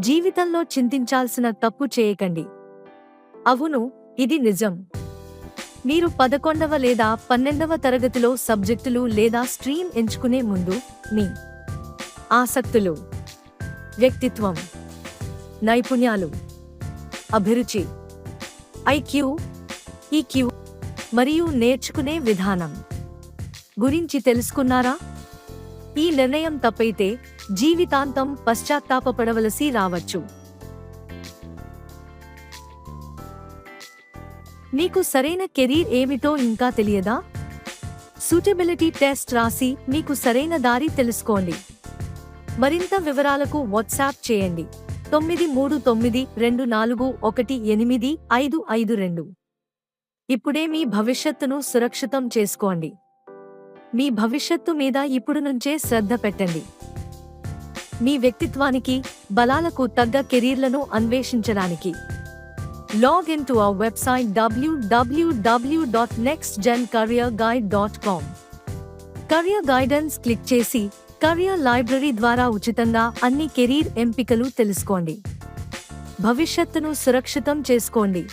జీవితంలో చింతించాల్సిన తప్పు చేయకండి. అవును, ఇది నిజం. మీరు 11వ లేదా 12వ తరగతిలో సబ్జెక్టులు లేదా స్ట్రీమ్ ఎంచుకునే ముందు మీ ఆసక్తులు, వ్యక్తిత్వం, నైపుణ్యాలు, అభిరుచి, ఐక్యూ, ఈక్యూ మరియు నేర్చుకునే విధానం గురించి తెలుసుకున్నారా? ఈ నిర్ణయం తప్పైతే జీవితాంతం పశ్చాత్తాపపడవలసి రావచ్చు. మీకు సరైన కెరీర్ ఏమిటో ఇంకా తెలియదా? సూటబిలిటీ టెస్ట్ రాసి మీకు సరైన దారి తెలుసుకోండి. మరింత వివరాలకు వాట్సాప్ చేయండి 9392418552. ఇప్పుడే మీ భవిష్యత్తును సురక్షితం చేసుకోండి. మీ భవిష్యత్తు మీద ఇప్పుడు నుంచే శ్రద్ధ పెట్టండి. మీ వ్యక్తిత్వానికి, బలాలకు తగ్గ కెరీర్లను అన్వేషించడానికి log in to our website www.nextgencareerguide.com. Career guidance click చేసి కెరీర్ లైబ్రరీ ద్వారా ఉచితంగా అన్ని కెరీర్ ఎంపికలు తెలుసుకోండి. భవిష్యత్తును సురక్షితం చేసుకోండి.